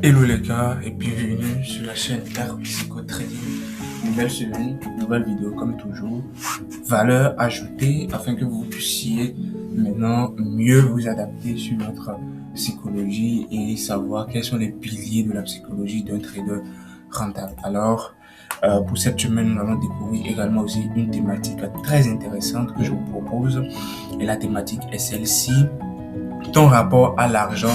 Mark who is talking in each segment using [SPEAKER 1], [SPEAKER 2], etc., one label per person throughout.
[SPEAKER 1] Hello les gars et bienvenue sur la chaîne Dark Psycho Trading. Nouvelle semaine, nouvelle vidéo comme toujours. Valeur ajoutée afin que vous puissiez maintenant mieux vous adapter sur notre psychologie et savoir quels sont les piliers de la psychologie d'un trader rentable. Alors, pour cette semaine, nous allons découvrir également aussi une thématique très intéressante que je vous propose. Et la thématique est celle-ci: ton rapport à l'argent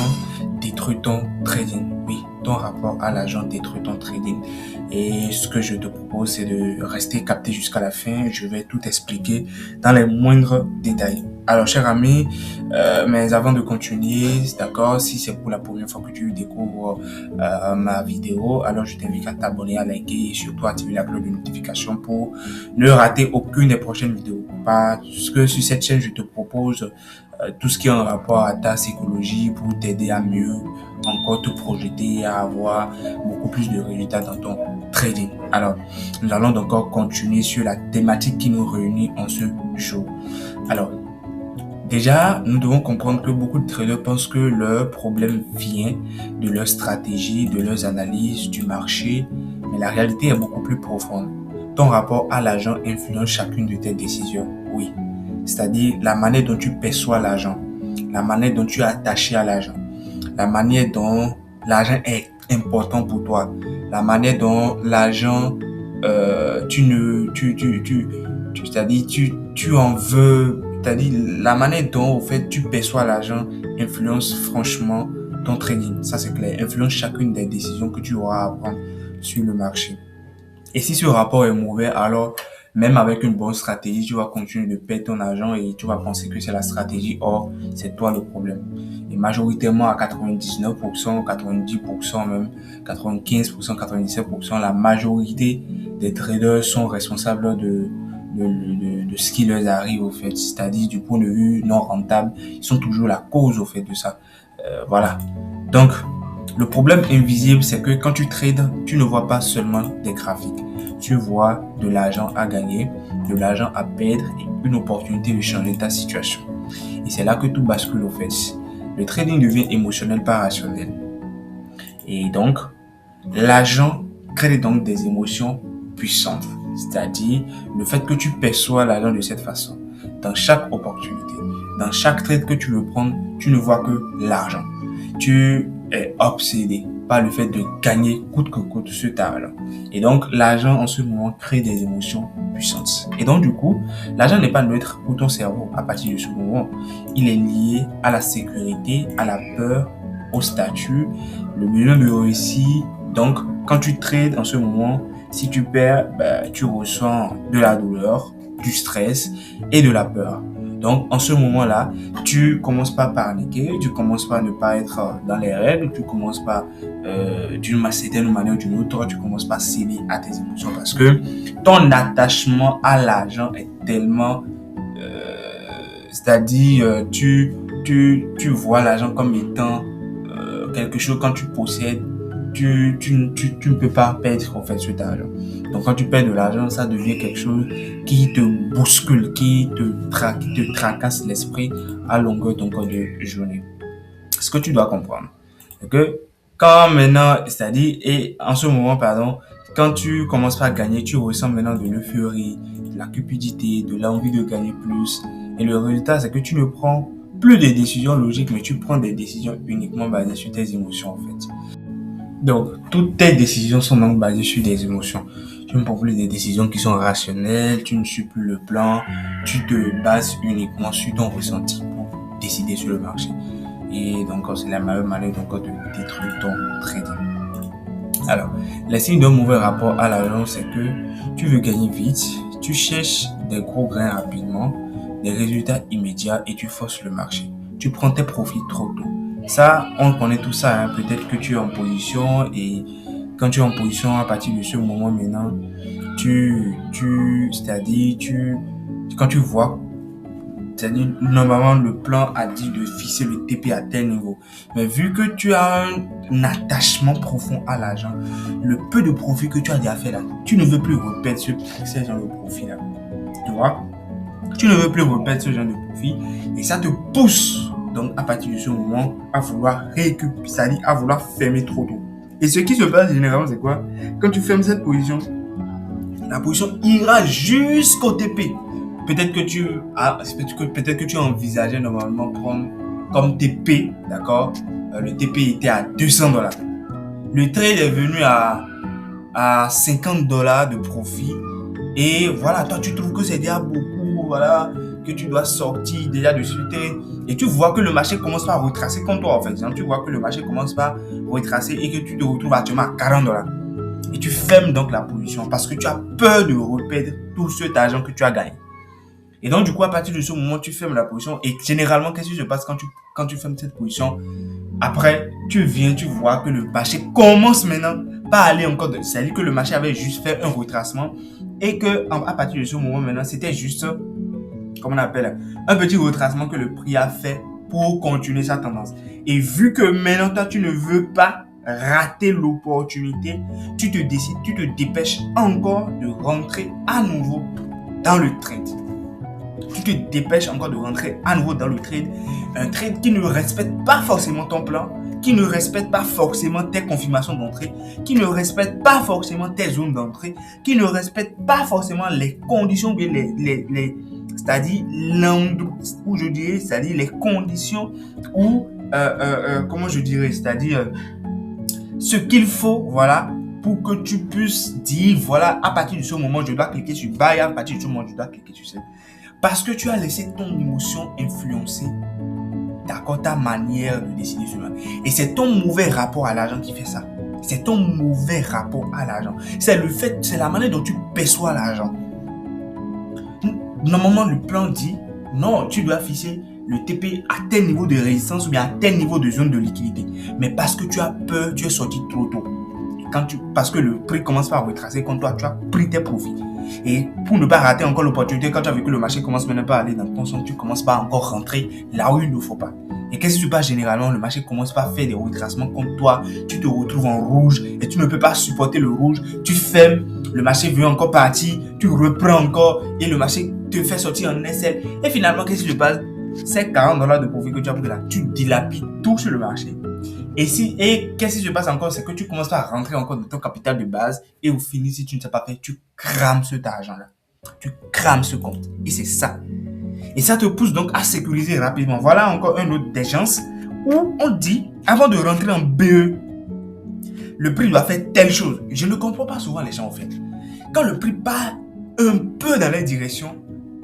[SPEAKER 1] détruit ton trading. Oui, ton rapport à l'argent détruit ton trading. Et ce que je te propose, c'est de rester capté jusqu'à la fin. Je vais tout expliquer dans les moindres détails. Alors, cher ami, mais avant de continuer, d'accord, si c'est pour la première fois que tu découvres ma vidéo, alors je t'invite à t'abonner, à liker et surtout à activer la cloche de notification pour ne rater aucune des prochaines vidéos. Parce que sur cette chaîne, je te propose tout ce qui est en rapport à ta psychologie pour t'aider à mieux encore te projeter, à avoir beaucoup plus de résultats dans ton trading. Alors, nous allons donc encore continuer sur la thématique qui nous réunit en ce jour. Alors, déjà, nous devons comprendre que beaucoup de traders pensent que leur problème vient de leur stratégie, de leurs analyses du marché, mais la réalité est beaucoup plus profonde. Ton rapport à l'argent influence chacune de tes décisions, oui. C'est-à-dire la manière dont tu perçois l'argent, la manière dont tu es attaché à l'argent, la manière dont l'argent est important pour toi, la manière dont l'argent, c'est-à-dire tu en veux, c'est-à-dire la manière dont au fait tu perçois l'argent influence franchement ton trading. Ça c'est clair, influence chacune des décisions que tu auras à prendre sur le marché. Et si ce rapport est mauvais, alors même avec une bonne stratégie, tu vas continuer de perdre ton argent et tu vas penser que c'est la stratégie. Or, c'est toi le problème. Et majoritairement à 99%, 90% même, 95%, 97%, la majorité des traders sont responsables de ce qui leur arrive au fait. C'est-à-dire du point de vue non rentable, ils sont toujours la cause au fait de ça. Voilà. Donc, le problème invisible, c'est que quand tu trades, tu ne vois pas seulement des graphiques. Tu vois de l'argent à gagner, de l'argent à perdre et une opportunité de changer ta situation. Et c'est là que tout bascule au fait. Le trading devient émotionnel pas rationnel. Et donc, l'argent crée donc des émotions puissantes. C'est-à-dire le fait que tu perçois l'argent de cette façon. Dans chaque opportunité, dans chaque trade que tu veux prendre, tu ne vois que l'argent. Tu es obsédé par le fait de gagner coûte que coûte sur ta argent. Et donc, l'argent en ce moment crée des émotions puissantes. Et donc, du coup, l'argent n'est pas neutre pour ton cerveau à partir de ce moment. Il est lié à la sécurité, à la peur, au statut, le besoin de réussir. Donc, quand tu trades en ce moment, si tu perds, tu ressens de la douleur, du stress et de la peur. Donc, en ce moment-là, tu commences pas par paniquer, tu commences pas à ne pas être dans les règles, tu commences pas d'une certaine manière ou d'une autre, tu commences pas à céder à tes émotions parce que ton attachement à l'argent est tellement, c'est-à-dire tu vois l'argent comme étant quelque chose quand tu possèdes, tu ne peux pas perdre en fait cet argent. Donc quand tu perds de l'argent, ça devient quelque chose qui te bouscule, qui te tracasse l'esprit à longueur donc de journée. Ce que tu dois comprendre, c'est que quand maintenant, c'est-à-dire, et en ce moment, pardon, quand tu commences pas à gagner, tu ressens maintenant de l'euphorie, de la cupidité, de l'envie de gagner plus. Et le résultat, c'est que tu ne prends plus des décisions logiques, mais tu prends des décisions uniquement basées sur tes émotions, en fait. Donc, toutes tes décisions sont donc basées sur des émotions. Tu ne prends plus des décisions qui sont rationnelles, tu ne suis plus le plan, tu te bases uniquement sur ton ressenti pour décider sur le marché. Et donc, c'est la meilleure manière donc, de détruire ton trading. Alors, les signes d'un mauvais rapport à l'argent, c'est que tu veux gagner vite, tu cherches des gros grains rapidement, des résultats immédiats et tu forces le marché. Tu prends tes profits trop tôt. Ça, on connaît tout ça. Hein. Peut-être que tu es en position et quand tu es en position, à partir de ce moment maintenant, c'est-à-dire, quand tu vois, c'est-à-dire, normalement, le plan a dit de fixer le TP à tel niveau. Mais vu que tu as un attachement profond à l'argent, le peu de profit que tu as déjà fait là, tu ne veux plus reperdre ce genre de profit là. Tu vois? Tu ne veux plus reperdre ce genre de profit et ça te pousse donc à partir de ce moment, à vouloir récupérer, c'est-à-dire à vouloir fermer trop tôt. Et ce qui se passe généralement, c'est quoi? Quand tu fermes cette position, la position ira jusqu'au TP. Peut-être que tu envisageais normalement prendre comme TP, d'accord? Le TP était à $200. Le trade est venu à $50 de profit. Et voilà, toi tu trouves que c'est déjà beaucoup, voilà, que tu dois sortir déjà de ce trade. Et tu vois que le marché commence par retracer comme toi en fait. Tu vois que le marché commence par retracer et que tu te retrouves actuellement à $40. Et tu fermes donc la position parce que tu as peur de reperdre tout cet argent que tu as gagné. Et donc, du coup, à partir de ce moment, tu fermes la position. Et généralement, qu'est-ce qui se passe quand tu fermes cette position? Après, tu vois que le marché commence maintenant par aller encore de... C'est-à-dire que le marché avait juste fait un retracement et que à partir de ce moment maintenant, c'était juste, comment on appelle, un petit retracement que le prix a fait pour continuer sa tendance. Et vu que maintenant, toi, tu ne veux pas rater l'opportunité, tu te dépêches encore de rentrer à nouveau dans le trade. Tu te dépêches encore de rentrer à nouveau dans le trade. Un trade qui ne respecte pas forcément ton plan, qui ne respecte pas forcément tes confirmations d'entrée, qui ne respecte pas forcément tes zones d'entrée, qui ne respecte pas forcément les conditions, c'est-à-dire l'endroit où je dirais, c'est-à-dire les conditions où, comment je dirais, c'est-à-dire ce qu'il faut, voilà, pour que tu puisses dire, voilà, à partir de ce moment, je dois cliquer sur buy, à partir de ce moment, je dois cliquer sur sell. Parce que tu as laissé ton émotion influencer, d'accord, ta manière de décider cela. Et c'est ton mauvais rapport à l'argent qui fait ça. C'est ton mauvais rapport à l'argent. C'est la manière dont tu perçois l'argent. Normalement, le plan dit, non, tu dois fixer le TP à tel niveau de résistance ou bien à tel niveau de zone de liquidité. Mais parce que tu as peur, tu es sorti trop tôt. Parce que le prix commence par retracer contre toi, tu as pris tes profits. Et pour ne pas rater encore l'opportunité, quand tu as vu que le marché commence maintenant pas à aller dans ton sens, tu commences pas encore rentrer là où il ne faut pas. Et qu'est-ce qui se passe généralement? Le marché commence par faire des retracements contre toi, tu te retrouves en rouge et tu ne peux pas supporter le rouge, tu fermes, le marché veut encore partir, tu reprends encore et le marché te fait sortir en SL. Et finalement, qu'est-ce qui se passe? C'est $40 de profit que tu as pris là, tu dilapides tout sur le marché. Et qu'est-ce qui se passe encore? C'est que tu commences à rentrer encore dans ton capital de base et au final, si tu ne sais pas faire, tu crames cet argent-là. Tu crames ce compte. Et c'est ça. Et ça te pousse donc à sécuriser rapidement. Voilà encore un autre des chances où on dit, avant de rentrer en BE, le prix doit faire telle chose. Je ne comprends pas souvent les gens en fait. Quand le prix part un peu dans leur direction,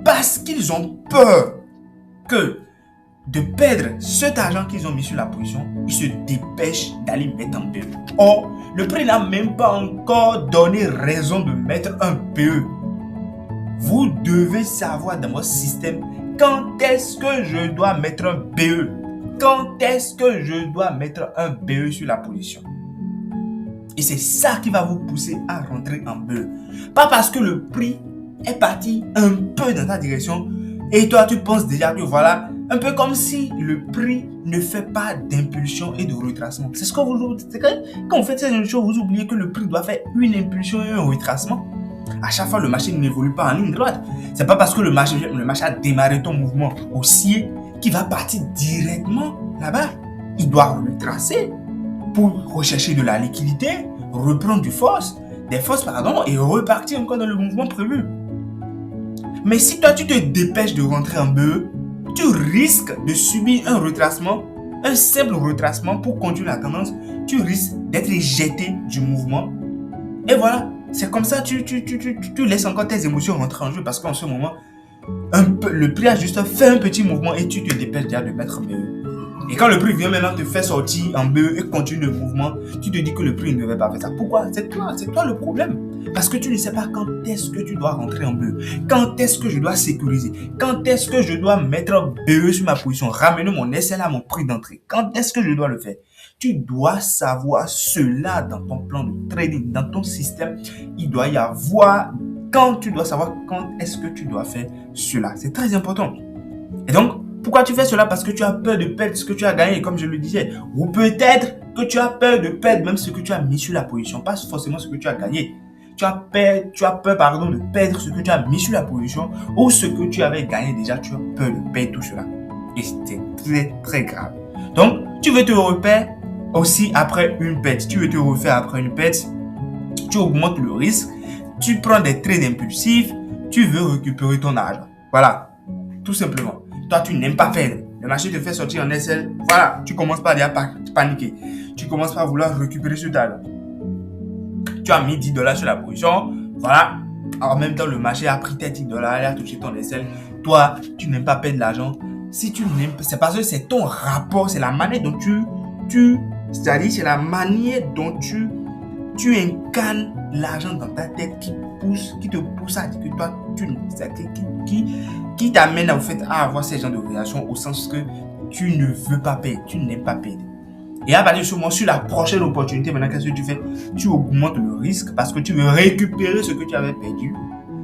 [SPEAKER 1] parce qu'ils ont peur que de perdre cet argent qu'ils ont mis sur la position, ils se dépêchent d'aller mettre en PE. Or, le prix n'a même pas encore donné raison de mettre un PE. Vous devez savoir dans votre système quand est-ce que je dois mettre un PE. Quand est-ce que je dois mettre un PE sur la position. Et c'est ça qui va vous pousser à rentrer en PE. Pas parce que le prix est parti un peu dans ta direction et toi tu penses déjà que voilà, un peu comme si le prix ne fait pas d'impulsion et de retracement. C'est ce que quand vous faites cette chose, vous oubliez que le prix doit faire une impulsion et un retracement. À chaque fois, le marché n'évolue pas en ligne droite. C'est pas parce que le marché a démarré ton mouvement haussier qu'il va partir directement là-bas. Il doit retracer pour rechercher de la liquidité, reprendre des forces, et repartir encore dans le mouvement prévu. Mais si toi tu te dépêches de rentrer en BE, tu risques de subir un retracement, un simple retracement pour continuer la tendance. Tu risques d'être jeté du mouvement. Et voilà, c'est comme ça, tu laisses encore tes émotions rentrer en jeu parce qu'en ce moment, le prix a juste fait un petit mouvement et tu te dépêches déjà de mettre en BE. Et quand le prix vient maintenant te faire sortir en BE et continue le mouvement, tu te dis que le prix ne devait pas faire ça. Pourquoi? C'est toi le problème. Parce que tu ne sais pas quand est-ce que tu dois rentrer en BE. Quand est-ce que je dois sécuriser. Quand est-ce que je dois mettre un BE sur ma position. Ramener mon SL à mon prix d'entrée. Quand est-ce que je dois le faire. Tu dois savoir cela dans ton plan de trading, dans ton système. Il doit y avoir tu dois savoir quand est-ce que tu dois faire cela. C'est très important. Et donc, pourquoi tu fais cela? Parce que tu as peur de perdre ce que tu as gagné, comme je le disais. Ou peut-être que tu as peur de perdre même ce que tu as mis sur la position, pas forcément ce que tu as gagné. Tu as peur, de perdre ce que tu as mis sur la position ou ce que tu avais gagné déjà. Tu as peur de perdre tout cela. Et c'est très, très grave. Donc, tu veux te refaire aussi après une perte. Tu veux te refaire après une perte. Tu augmentes le risque. Tu prends des trades impulsifs. Tu veux récupérer ton argent. Voilà. Tout simplement. Toi, tu n'aimes pas perdre. Le marché te fait sortir en SL. Voilà. Tu commences par déjà paniquer. Tu commences par vouloir récupérer ce argent. Tu as mis $10 sur la position. Voilà. En même temps, le marché a pris tes $10. Il a touché ton SL. Toi, tu n'aimes pas perdre l'argent. Si tu n'aimes pas, c'est parce que c'est ton rapport, c'est la manière dont c'est-à-dire c'est la manière dont tu incarnes l'argent dans ta tête qui te pousse à dire que toi, qui t'amène en fait à avoir ces genres de réactions au sens que tu ne veux pas perdre, tu n'aimes pas perdre. Et à partir de ce moment, sur la prochaine opportunité, maintenant, qu'est-ce que tu fais? Tu augmentes le risque parce que tu veux récupérer ce que tu avais perdu.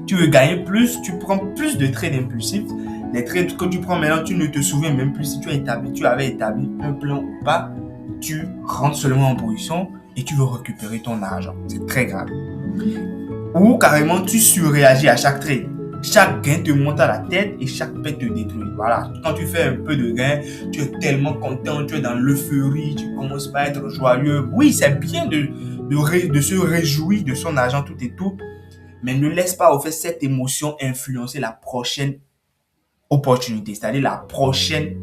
[SPEAKER 1] Tu veux gagner plus, tu prends plus de trades impulsifs. Les trades que tu prends maintenant, tu ne te souviens même plus si tu avais établi un plan ou pas. Tu rentres seulement en position et tu veux récupérer ton argent. C'est très grave. Ou carrément, tu surréagis à chaque trade. Chaque gain te monte à la tête et chaque perte te détruit. Voilà. Quand tu fais un peu de gain, tu es tellement content, tu es dans l'euphorie, tu commences à être joyeux. Oui, c'est bien de se réjouir de son argent, tout et tout. Mais ne laisse pas au fait cette émotion influencer la prochaine opportunité, c'est-à-dire la prochaine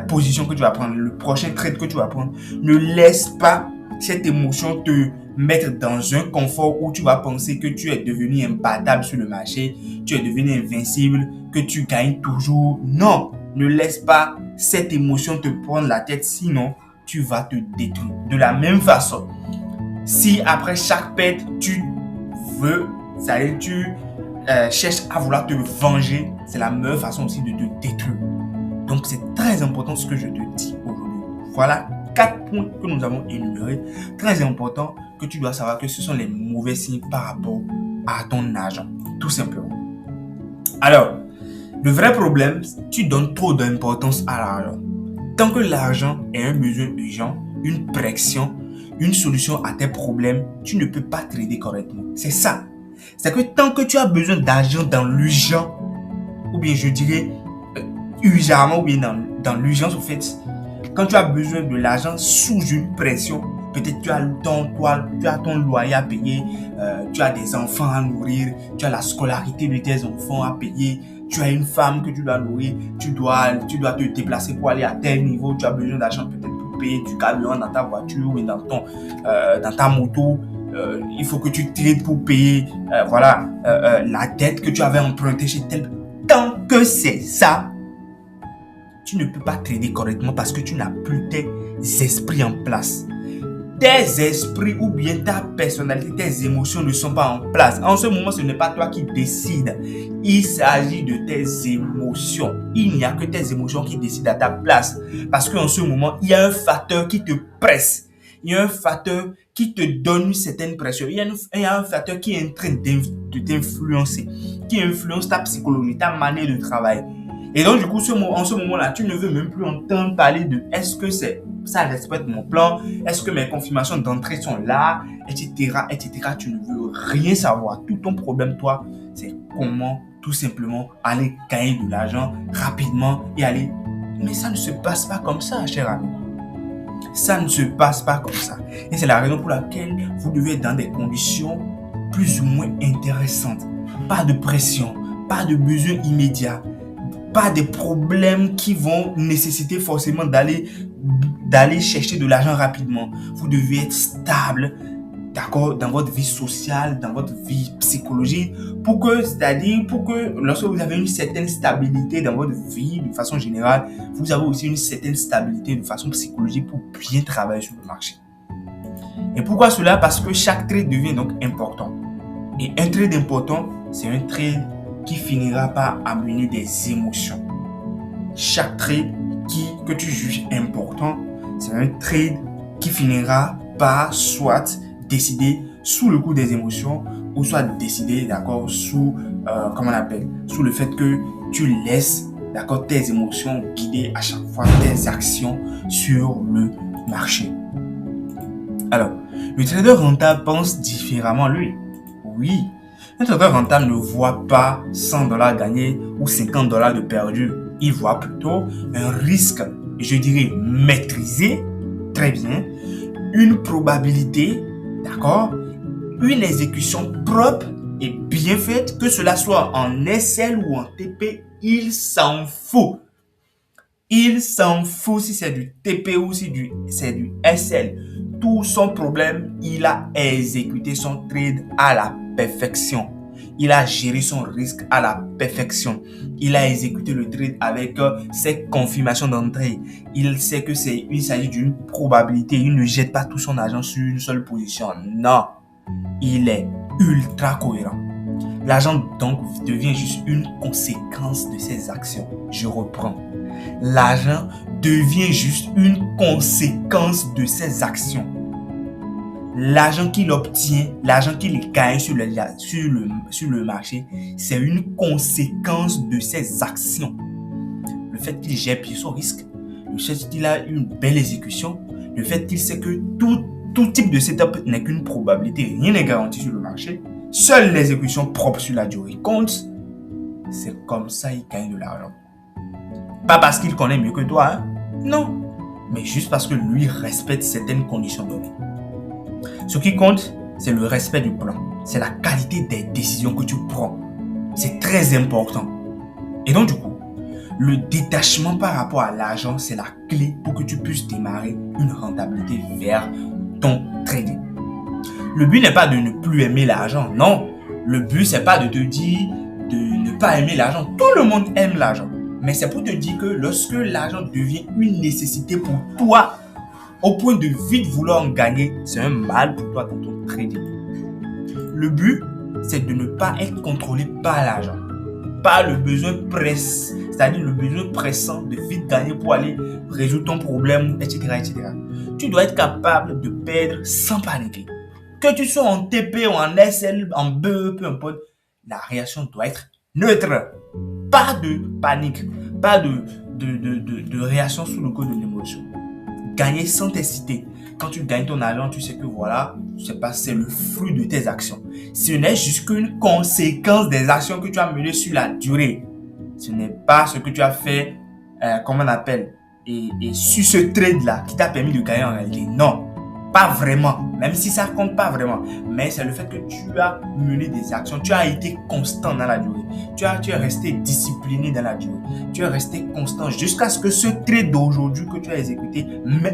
[SPEAKER 1] position que tu vas prendre, le prochain trade que tu vas prendre. Ne laisse pas cette émotion te mettre dans un confort où tu vas penser que tu es devenu imbattable sur le marché, tu es devenu invincible, que tu gagnes toujours. Non, ne laisse pas cette émotion te prendre la tête, sinon tu vas te détruire. De la même façon, si après chaque perte, tu veux, c'est-à-dire tu cherches à vouloir te venger, c'est la meilleure façon aussi de te détruire. Donc c'est très important ce que je te dis aujourd'hui. Voilà 4 points que nous avons énumérés. Très important que tu dois savoir que ce sont les mauvais signes par rapport à ton argent. Tout simplement. Alors, le vrai problème, tu donnes trop d'importance à l'argent. Tant que l'argent est un besoin urgent, une pression, une solution à tes problèmes, tu ne peux pas trader correctement. C'est ça. C'est que tant que tu as besoin d'argent dans l'urgent, ou bien je dirais urgemment, ou bien dans l'urgence au fait, quand tu as besoin de l'argent sous une pression, peut-être tu as ton loyer à payer, tu as des enfants à nourrir, tu as la scolarité de tes enfants à payer, tu as une femme que tu dois nourrir, tu dois te déplacer pour aller à tel niveau, tu as besoin d'argent peut-être pour payer du carburant dans ta voiture ou dans ta moto. Il faut que tu trades pour payer la dette que tu avais empruntée chez tel. Tant que c'est ça, tu ne peux pas trader correctement parce que tu n'as plus tes esprits en place. Tes esprits ou bien ta personnalité, tes émotions ne sont pas en place. En ce moment, ce n'est pas toi qui décides. Il s'agit de tes émotions. Il n'y a que tes émotions qui décident à ta place. Parce qu'en ce moment, il y a un facteur qui te presse. Il y a un facteur qui te donne une certaine pression. Il y a un facteur qui est en train de t'influencer, qui influence ta psychologie, ta manière de travailler. Et donc, du coup, en ce moment-là, tu ne veux même plus entendre parler de est-ce que ça respecte mon plan, est-ce que mes confirmations d'entrée sont là, etc., etc. Tu ne veux rien savoir. Tout ton problème, toi, c'est comment tout simplement aller gagner de l'argent rapidement et aller. Mais ça ne se passe pas comme ça, cher ami. Ça ne se passe pas comme ça. Et c'est la raison pour laquelle vous devez être dans des conditions plus ou moins intéressantes. Pas de pression, pas de besoin immédiat, pas de problèmes qui vont nécessiter forcément d'aller chercher de l'argent rapidement. Vous devez être stable, d'accord, dans votre vie sociale, dans votre vie psychologique, pour que lorsque vous avez une certaine stabilité dans votre vie de façon générale, vous avez aussi une certaine stabilité de façon psychologique pour bien travailler sur le marché. Et pourquoi cela? Parce que chaque trade devient donc important. Et un trade important, c'est un trade qui finira par amener des émotions. Chaque trade que tu juges important, c'est un trade qui finira par soit décider sous le coup des émotions ou soit décider, d'accord, sous le fait que tu laisses, d'accord, tes émotions guider à chaque fois tes actions sur le marché. Alors, le trader rentable pense différemment, lui. Oui, un trader rentable ne voit pas $100 gagnés ou $50 de perdu. Il voit plutôt un risque, je dirais, maîtrisé, très bien, une probabilité, d'accord, une exécution propre et bien faite, que cela soit en SL ou en TP, il s'en fout. Il s'en fout si c'est du TP ou si c'est du SL. Tout son problème, il a exécuté son trade à la perfection. Il a géré son risque à la perfection. Il a exécuté le trade avec ses confirmations d'entrée. Il sait que il s'agit d'une probabilité. Il ne jette pas tout son argent sur une seule position. Non, il est ultra cohérent. L'argent donc devient juste une conséquence de ses actions. Je reprends. L'argent devient juste une conséquence de ses actions. L'argent qu'il obtient, l'argent qu'il gagne sur le marché, c'est une conséquence de ses actions. Le fait qu'il gère bien son risque, le fait qu'il a une belle exécution, le fait qu'il sait que tout type de setup n'est qu'une probabilité, rien n'est garanti sur le marché, seule l'exécution propre sur la durée compte, c'est comme ça qu'il gagne de l'argent. Pas parce qu'il connaît mieux que toi, hein? Non, mais juste parce que lui respecte certaines conditions données. Ce qui compte, c'est le respect du plan. C'est la qualité des décisions que tu prends. C'est très important. Et donc, du coup, le détachement par rapport à l'argent, c'est la clé pour que tu puisses démarrer une rentabilité vers ton trading. Le but n'est pas de ne plus aimer l'argent. Non. Le but, c'est pas de te dire de ne pas aimer l'argent. Tout le monde aime l'argent. Mais c'est pour te dire que lorsque l'argent devient une nécessité pour toi, au point de vite vouloir en gagner, c'est un mal pour toi dans ton trading. Le but, c'est de ne pas être contrôlé par l'argent, par le besoin c'est-à-dire le besoin pressant de vite gagner pour aller résoudre ton problème, etc., etc. Tu dois être capable de perdre sans paniquer. Que tu sois en TP ou en SL, en BE, peu importe, la réaction doit être neutre. Pas de panique, pas de réaction sous le coup de l'émotion. Gagner sans t'exciter. Quand tu gagnes ton argent, tu sais que voilà, c'est le fruit de tes actions. Ce n'est juste qu'une conséquence des actions que tu as menées sur la durée. Ce n'est pas ce que tu as fait, comment on appelle, et sur ce trade-là qui t'a permis de gagner en réalité. Non, pas vraiment, même si ça compte pas vraiment. Mais c'est le fait que tu as mené des actions, tu as été constant dans la durée. Tu es resté discipliné dans la durée. Tu es resté constant jusqu'à ce que ce trade d'aujourd'hui que tu as exécuté,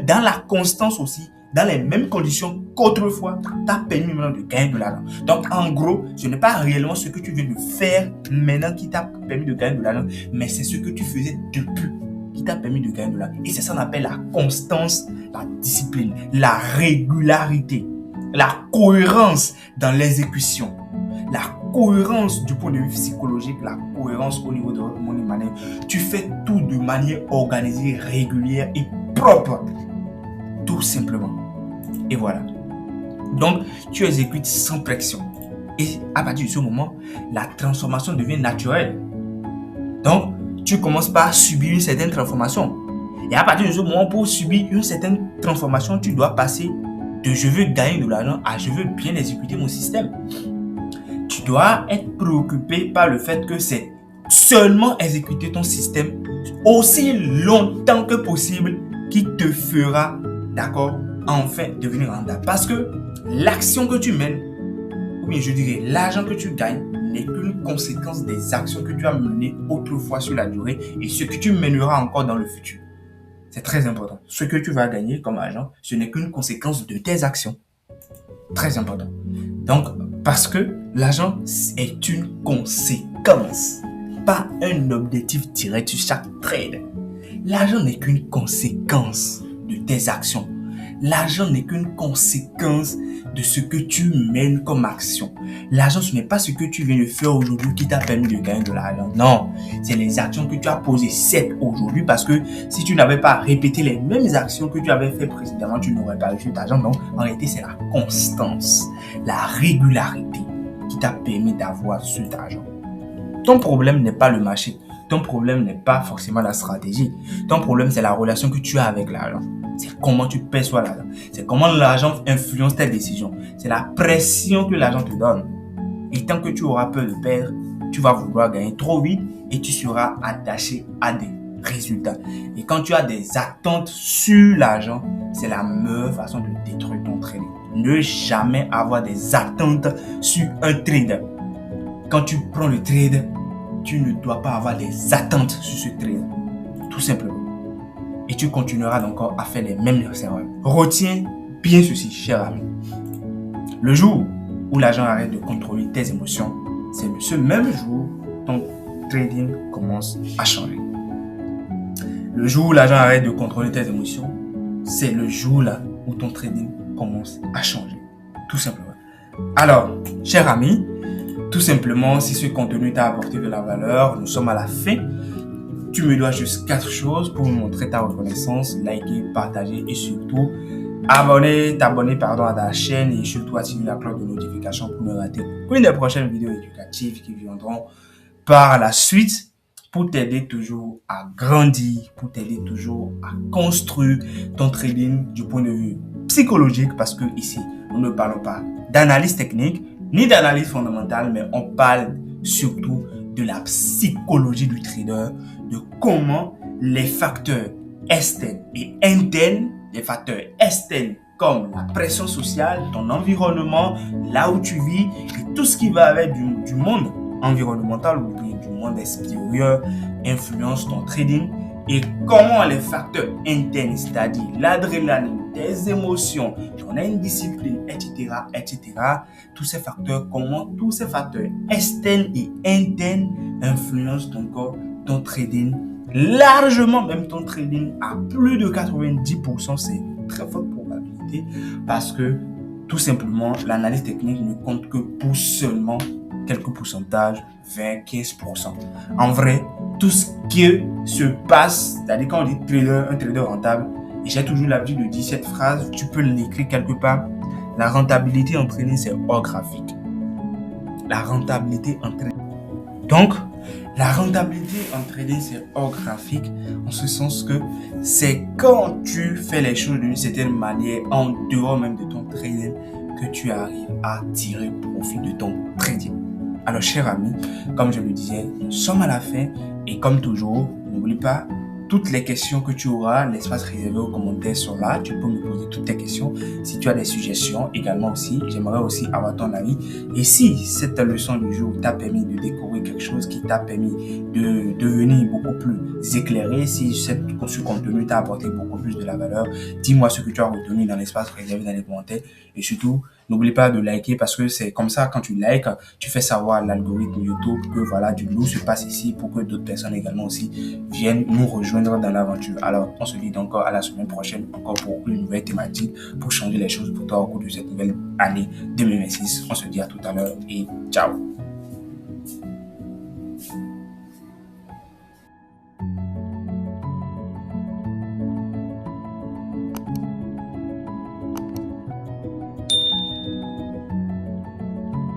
[SPEAKER 1] dans la constance aussi, dans les mêmes conditions qu'autrefois, t'a permis maintenant de gagner de l'argent. Donc, en gros, ce n'est pas réellement ce que tu viens de faire maintenant qui t'a permis de gagner de l'argent, mais c'est ce que tu faisais depuis qui t'a permis de gagner de l'argent. Et c'est ça qu'on appelle la constance, la discipline, la régularité, la cohérence dans l'exécution, la cohérence du point de vue psychologique, la cohérence au niveau de votre money management. Tu fais tout de manière organisée, régulière et propre. Tout simplement. Et voilà. Donc, tu exécutes sans pression. Et à partir de ce moment, la transformation devient naturelle. Donc, tu commences par subir une certaine transformation. Et à partir de ce moment, pour subir une certaine transformation, tu dois passer de je veux gagner de l'argent à je veux bien exécuter mon système. Tu dois être préoccupé par le fait que c'est seulement exécuter ton système aussi longtemps que possible qui te fera, d'accord, enfin devenir rentable. Parce que l'action que tu mènes, ou bien je dirais l'argent que tu gagnes, n'est qu'une conséquence des actions que tu as menées autrefois sur la durée et ce que tu mèneras encore dans le futur. C'est très important. Ce que tu vas gagner comme argent, ce n'est qu'une conséquence de tes actions. Très important. Donc, parce que l'argent est une conséquence, pas un objectif direct sur chaque trade. L'argent n'est qu'une conséquence de tes actions. L'argent n'est qu'une conséquence de ce que tu mènes comme action. L'argent, ce n'est pas ce que tu viens de faire aujourd'hui qui t'a permis de gagner de l'argent. Non, c'est les actions que tu as posées certes aujourd'hui parce que si tu n'avais pas répété les mêmes actions que tu avais fait précédemment, tu n'aurais pas eu cet argent. Donc, en réalité, c'est la constance, la régularité qui t'a permis d'avoir cet argent. Ton problème n'est pas le marché. Ton problème n'est pas forcément la stratégie. Ton problème, c'est la relation que tu as avec l'argent. C'est comment tu perçois l'argent. C'est comment l'argent influence tes décisions. C'est la pression que l'argent te donne. Et tant que tu auras peur de perdre, tu vas vouloir gagner trop vite et tu seras attaché à des résultats. Et quand tu as des attentes sur l'argent, c'est la meilleure façon de détruire ton trading. Ne jamais avoir des attentes sur un trade. Quand tu prends le trade, tu ne dois pas avoir des attentes sur ce trade. Tout simplement. Et tu continueras encore à faire les mêmes erreurs. Retiens bien ceci, cher ami. Le jour où l'argent arrête de contrôler tes émotions, c'est ce même jour ton trading commence à changer. Le jour où l'argent arrête de contrôler tes émotions, c'est le jour là où ton trading commence à changer. Tout simplement. Alors, cher ami, tout simplement, si ce contenu t'a apporté de la valeur, nous sommes à la fin. Tu me dois juste 4 choses pour me montrer ta reconnaissance, liker, partager et surtout t'abonner à ta chaîne et surtout activer la cloche de notification pour ne rater aucune des prochaines vidéos éducatives qui viendront par la suite pour t'aider toujours à grandir, pour t'aider toujours à construire ton trading du point de vue psychologique parce que ici, nous ne parlons pas d'analyse technique ni d'analyse fondamentale, mais on parle surtout de la psychologie du trader, de comment les facteurs externes et internes, les facteurs externes comme la pression sociale, ton environnement, là où tu vis et tout ce qui va avec du monde environnemental ou du monde extérieur influencent ton trading et comment les facteurs internes, c'est-à-dire l'adrénaline, tes émotions, ton indiscipline, etc., tous ces facteurs, comment tous ces facteurs externes et internes influencent ton corps, ton trading, largement même ton trading à plus de 90%, c'est une très forte probabilité parce que tout simplement l'analyse technique ne compte que pour seulement quelques pourcentages, 20-15%. En vrai, tout ce qui se passe, c'est-à-dire quand on dit trader, un trader rentable, et j'ai toujours l'habitude de dire cette phrase, tu peux l'écrire quelque part, la rentabilité en trading, c'est hors graphique. La rentabilité en trading. Donc, la rentabilité en trading, c'est hors graphique, en ce sens que c'est quand tu fais les choses d'une certaine manière, en dehors même de ton trading, que tu arrives à tirer profit de ton trading. Alors, cher ami, comme je le disais, nous sommes à la fin et comme toujours, n'oublie pas, toutes les questions que tu auras, l'espace réservé aux commentaires sont là. Tu peux me poser toutes tes questions. Si tu as des suggestions également aussi, j'aimerais aussi avoir ton avis. Et si cette leçon du jour t'a permis de découvrir quelque chose qui t'a permis de devenir beaucoup plus éclairé, si ce contenu t'a apporté beaucoup plus de la valeur, dis-moi ce que tu as retenu dans l'espace réservé dans les commentaires. Et surtout, n'oublie pas de liker parce que c'est comme ça, quand tu likes, tu fais savoir à l'algorithme YouTube que voilà, du lourd se passe ici pour que d'autres personnes également aussi viennent nous rejoindre dans l'aventure. Alors, on se dit donc à la semaine prochaine encore pour une nouvelle thématique pour changer les choses pour toi au cours de cette nouvelle année 2026. On se dit à tout à l'heure et ciao.